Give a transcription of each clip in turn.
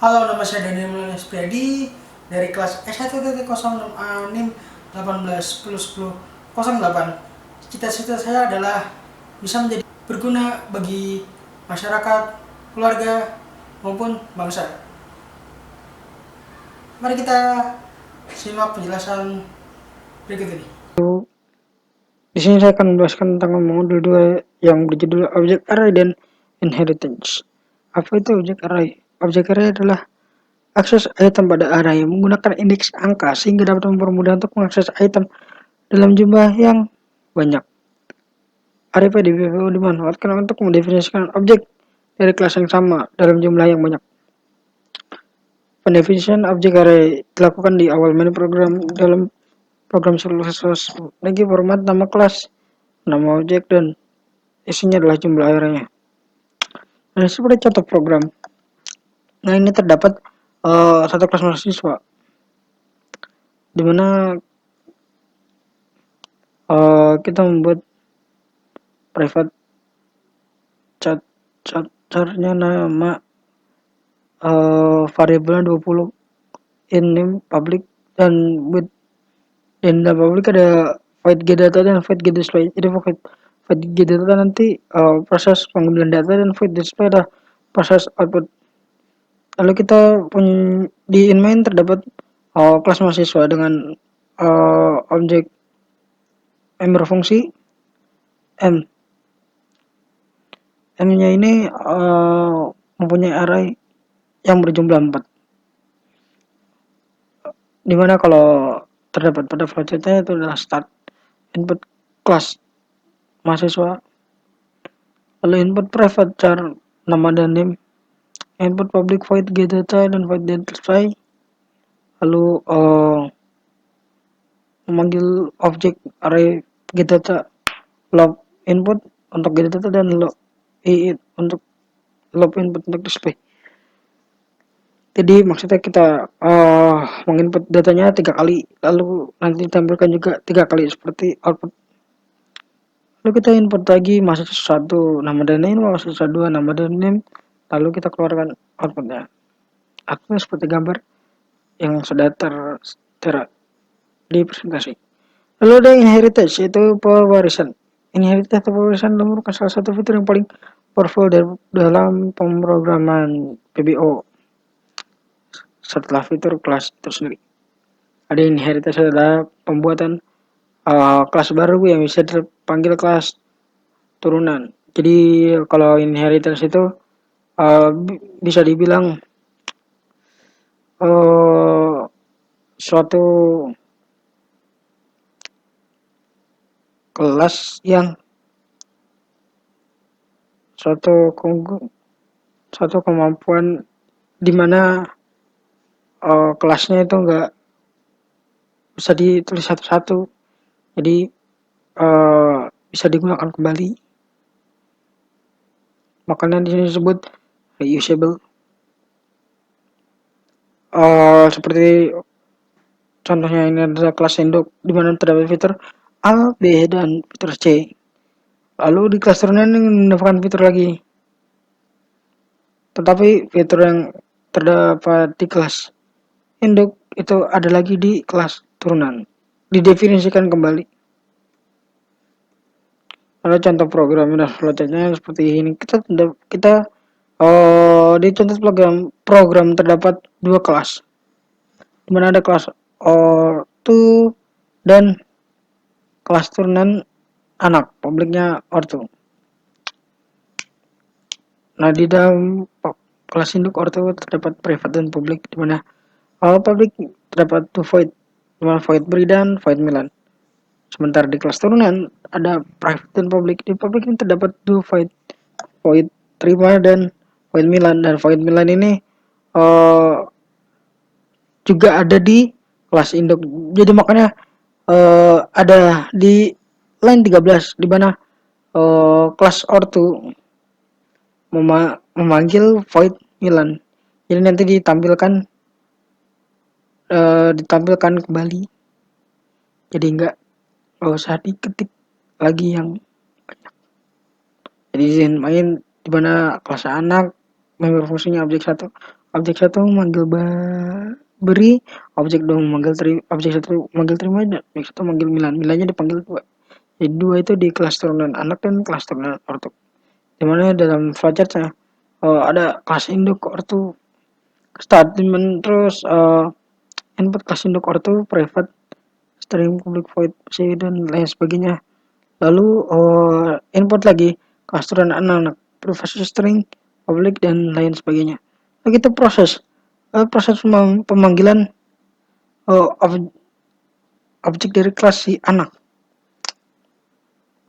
Halo, nama saya Daniel Mulyana Supriyadi dari kelas S1.06 NIM 18101008. Cita-cita saya adalah bisa menjadi berguna bagi masyarakat, keluarga, maupun bangsa. Mari kita simak penjelasan berikut ini. Di sini saya akan menjelaskan tentang modul 2 yang berjudul Object Array dan Inheritance. Apa itu Object Array? Object Array adalah akses item pada array menggunakan indeks angka sehingga dapat mempermudah untuk mengakses item dalam jumlah yang banyak. Array pada DPPU dimanfaatkan untuk mendefinisikan objek dari kelas yang sama dalam jumlah yang banyak. Pendefinisian objek array dilakukan di awal menu program dalam program selesai lagi format nama kelas, nama objek, dan isinya adalah jumlah arraynya. Nah, seperti contoh program. Nah, ini terdapat satu kelas mahasiswa di mana kita membuat private charnya nama variabelnya 20 in name public dan with in the public ada void get data dan void get display. Jadi void get data nanti proses pengambilan data dan void display adalah proses output. Lalu kita punya di inmain terdapat kelas mahasiswa dengan objek M berfungsi M. M-nya ini mempunyai array yang berjumlah 4. Dimana kalau terdapat pada flowchartnya itu adalah start, input kelas mahasiswa, lalu input private char nama dan name, input public void get data dan void display, lalu memanggil objek array get data log input untuk get data dan log init untuk log input untuk display. Jadi maksudnya kita menginput datanya 3 kali, lalu nanti ditampilkan juga 3 kali seperti output. Lalu kita input lagi mahasiswa 1 nama dan name, mahasiswa 2 nama dan name, lalu kita keluarkan outputnya. Outputnya seperti gambar yang sudah tertera di presentasi. Lalu ada inheritance, yaitu pewarisan. Inheritance atau pewarisan merupakan salah satu fitur yang paling powerful dalam pemrograman PBO. Setelah fitur kelas itu sendiri, ada inheritance adalah pembuatan kelas baru yang bisa dipanggil kelas turunan. Jadi kalau inheritance itu bisa dibilang suatu kelas yang suatu kemampuan di mana kelasnya itu enggak bisa ditulis satu-satu, jadi bisa digunakan kembali, makanya di sini disebut reusable. Seperti contohnya ini adalah kelas induk di mana terdapat fitur A, B, dan fitur C. Lalu di kelas turunan ini menambahkan fitur lagi, tetapi fitur yang terdapat di kelas induk itu ada lagi di kelas turunan, didefinisikan kembali. Lalu contoh program dan flowchartnya seperti ini. Kita di contoh program terdapat 2 kelas, di mana ada kelas ortu dan kelas turunan anak, publiknya ortu. Nah, di dalam kelas induk ortu terdapat private dan publik, di mana publik terdapat 2 void, di mana void beri dan void milan. Sementara di kelas turunan ada private dan publik. Di publik ini terdapat 2 void, void terima dan void milan. Dan void milan ini juga ada di kelas induk. Jadi makanya ada di line 13 di mana kelas ortu memanggil void milan. Jadi nanti ditampilkan kembali. Jadi enggak usah diketik lagi yang banyak. Jadi izin main di mana kelas anak member fungsinya objek 1, Objek satu memanggil beri, objek dua memanggil terima, objek satu memanggil terima, dan objek satu memanggil Milan. Milannya dipanggil dua. Jadi dua itu di kelas turunan anak dan kelas turunan ortu. Dimana dalam flowchartnya ada kelas induk ortu statement, terus input kelas induk ortu private, string, public void, C, dan lain sebagainya. Lalu input lagi kelas turunan anak, private string, public, dan lain sebagainya. Lalu kita proses pemanggilan objek dari kelas si anak,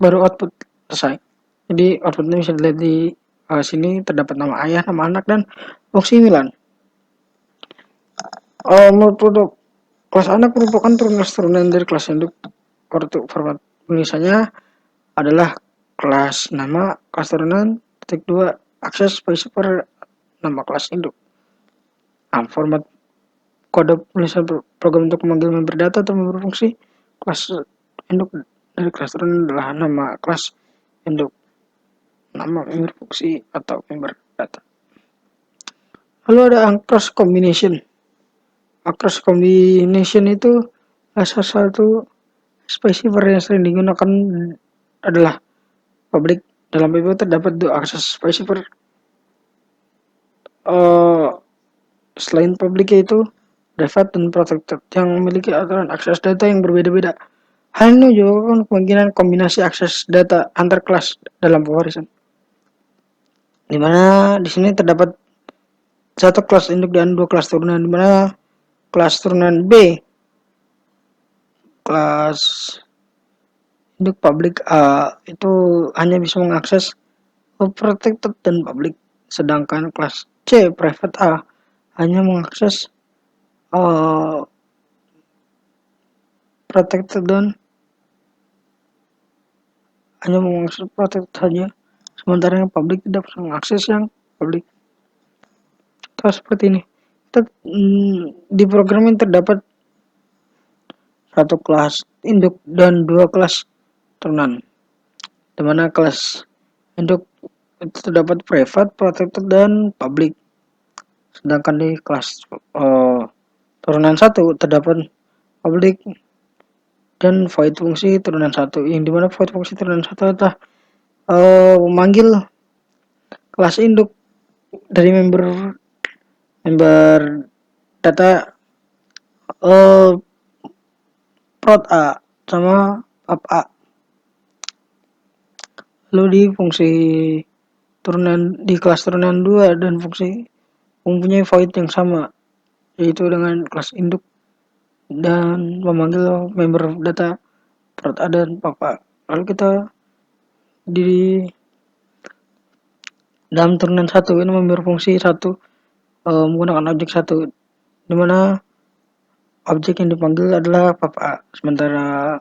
baru output selesai. Jadi outputnya bisa dilihat di sini, terdapat nama ayah, nama anak, dan fungsi Milan. Menurut produk kelas anak merupakan turunan dari kelas induk ortu format. Misalnya adalah kelas nama, kelas turunan, titik 2, akses specifier, nama kelas induk. Format kode penulisan program untuk memanggil member data atau member fungsi kelas induk dari kelas turunan adalah nama kelas induk, nama member fungsi atau member data. Lalu ada across combination. Across combination itu salah satu specifier yang sering digunakan adalah public. Dalam PPO terdapat dua akses specifier selain public, yaitu private dan protected, yang memiliki aturan akses data yang berbeda-beda. Hal ini juga kemungkinan kombinasi akses data antar kelas dalam pewarisan. Di mana di sini terdapat satu kelas induk dan dua kelas turunan, di mana kelas turunan B, kelas induk public A, itu hanya bisa mengakses protected dan public, sedangkan kelas C, private A, hanya mengakses protected dan hanya mengakses protected saja, sementara yang public tidak bisa mengakses yang public. Terus seperti ini. Di program ini terdapat satu kelas induk dan dua kelas turunan, di mana kelas induk itu terdapat private, protected, dan public, sedangkan di kelas turunan satu terdapat public dan void fungsi turunan satu, yang dimana void fungsi turunan satu adalah memanggil kelas induk dari member data prot A sama pub A. Lalu di fungsi turunan di kelas turunan 2 dan fungsi mempunyai void yang sama, yaitu dengan kelas induk dan memanggil member data prot A dan pub A. Lalu kita di dalam turunan satu ini member fungsi satu menggunakan objek satu, dimana objek yang dipanggil adalah pub A, sementara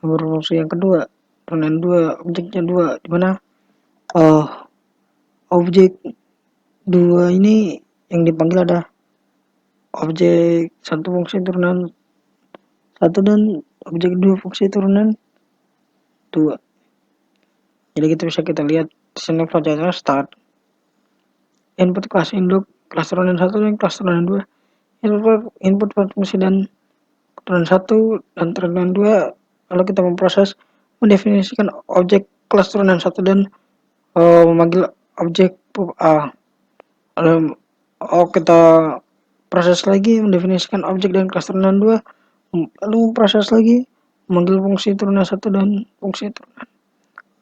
member fungsi yang kedua turunan 2 objeknya 2, dimana objek 2 ini yang dipanggil ada objek satu fungsi turunan 1 dan objek 2 fungsi turunan 2. Jadi kita lihat di sini flowchartnya start, input kelas induk, kelas turunan 1 dan kelas turunan 2, input fungsi dan turunan 1 dan turunan 2. Lalu kita memproses mendefinisikan objek kelas turunan 1 dan memanggil objek pub A. Lalu kita proses lagi mendefinisikan objek dan kelas turunan 2, lalu proses lagi memanggil fungsi turunan 1 dan fungsi turunan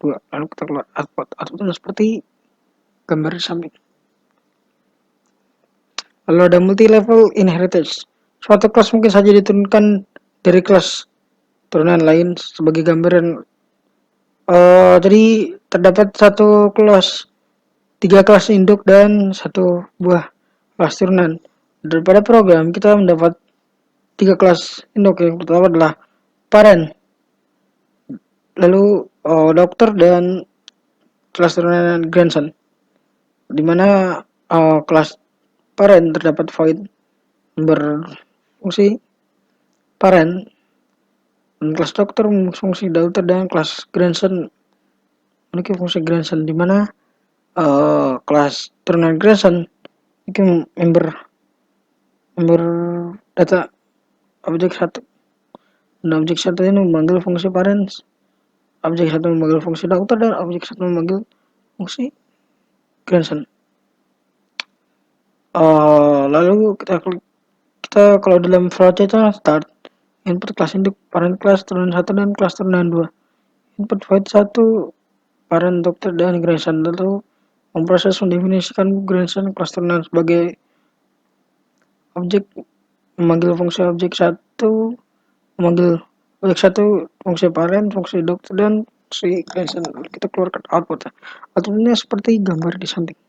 2. Lalu kita keluar outputnya seperti gambar samping. Lalu ada multi level inheritance. Suatu kelas mungkin saja diturunkan dari kelas turunan lain sebagai gambaran. Jadi terdapat satu kelas, 3 kelas induk dan satu buah kelas turunan. Daripada program kita mendapat 3 kelas induk. Yang pertama adalah parent, lalu dokter, dan kelas turunan grandson, dimana kelas parent terdapat void berfungsi parent, dan kelas dokter fungsi daughter, dan kelas grandson memiliki fungsi grandson, dimana kelas turunan grandson Itu member member data objek satu. Dan objek satu ini memanggil fungsi parents, objek satu memanggil fungsi dokter, dan objek satu memanggil fungsi grandson. Lalu kita kalau dalam flowchart itu start input kelas induk parent kelas turunan 1 dan kelas turunan 2, input void 1 parent dokter dan grandson, lalu memproses mendefinisikan grandson kelas turunan sebagai objek, memanggil fungsi objek 1, memanggil objek 1 fungsi parent, fungsi dokter, dan fungsi grandson. Kita keluarkan output. Outputnya seperti gambar di samping.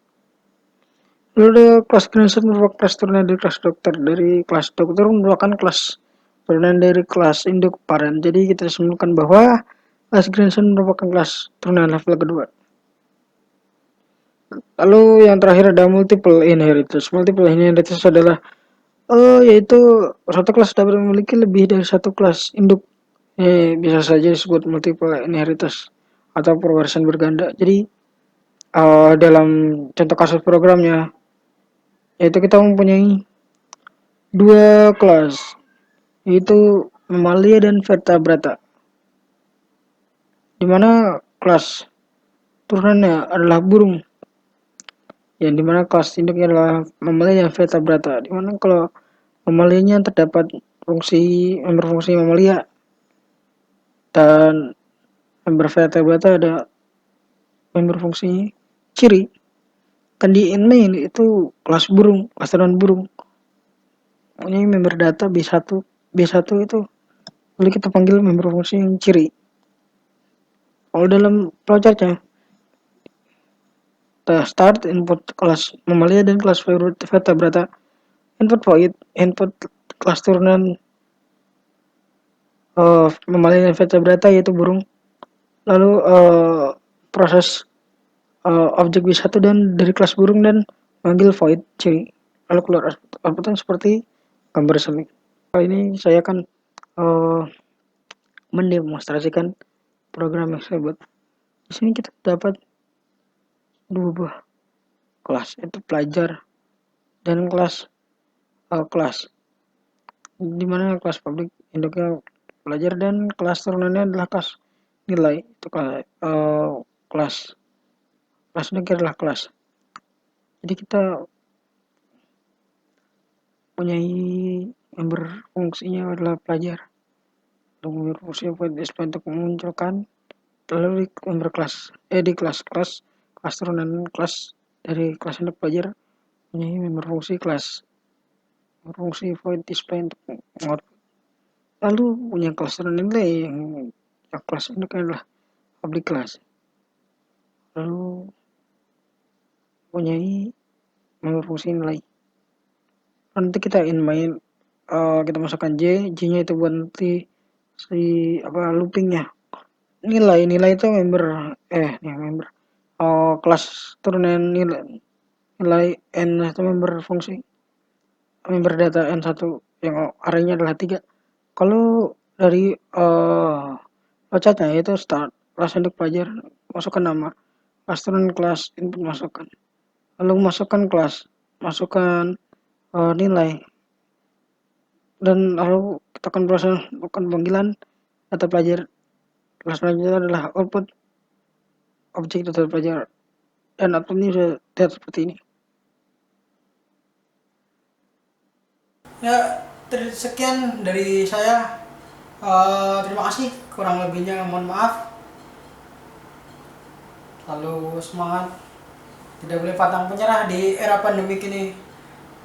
Lalu kelas grandson merupakan kelas turunan dari kelas dokter. Dari kelas dokter merupakan kelas turunan dari kelas induk parent. Jadi kita simpulkan bahwa kelas grandson merupakan kelas turunan level kedua. Lalu yang terakhir ada multiple inheritance. Multiple inheritance adalah yaitu satu kelas dapat memiliki lebih dari satu kelas induk. Bisa saja disebut multiple inheritance atau pewarisan berganda. Jadi dalam contoh kasus programnya, yaitu kita mempunyai dua kelas, yaitu mamalia dan vertebrata, dimana kelas turunannya adalah burung, yang dimana kelas induknya adalah mamalia dan vertebrata, dimana kalau mamalianya terdapat member fungsi mamalia, dan member vertebrata ada member fungsi ciri. Kan di main itu kelas burung, kelas turunan burung. Ini member data B1 itu boleh kita panggil member fungsi yang ciri. Kalau dalam flowchartnya, kita start input kelas mamalia dan kelas vertebrata, input void, input kelas turunan mamalia dan vertebrata yaitu burung, lalu proses objek B1 dan dari kelas burung dan manggil void ciri, lalu keluar outputnya seperti gambar samping. Kali ini saya akan mendemonstrasikan program yang saya buat. Di sini kita dapat dua buah kelas, yaitu pelajar dan kelas dimana kelas publik induknya pelajar dan kelas turunannya adalah kelas nilai. Itu kelas induknya adalah kelas. Jadi kita punyai member fungsinya adalah pelajar, untuk member fungsi untuk memunculkan, lalu di member kelas di kelas turunan kelas dari kelas induk pelajar punyai member fungsi kelas, fungsi void display untuk output, lalu punya kelas turunan nilai yang kelas induknya adalah public class, lalu punyai member fungsi nilai. Nanti kita main kita masukkan j nya itu buat nanti loopingnya. Nilai itu member member kelas turunan nilai n itu member fungsi member data n1 yang arraynya adalah 3. Kalau dari flowchartnya itu start kelas induk pelajar, masukkan nama, kelas turunan kelas input masukkan, lalu masukkan kelas, masukkan nilai, dan lalu kita akan proses melakukan panggilan data pelajar. Kelas pelajar adalah output objek data pelajar, dan output ini sudah terlihat seperti ini. Ya, sekian dari saya. Terima kasih, kurang lebihnya mohon maaf. Lalu semangat, tidak boleh pantang menyerah di era pandemi ini,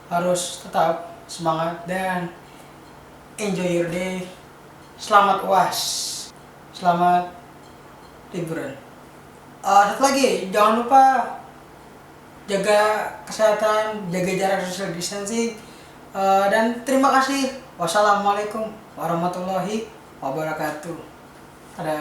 harus tetap semangat dan enjoy your day. Selamat UAS, selamat liburan. Satu lagi, jangan lupa jaga kesehatan, jaga jarak social distancing, dan terima kasih. Wassalamualaikum warahmatullahi wabarakatuh. Dadah.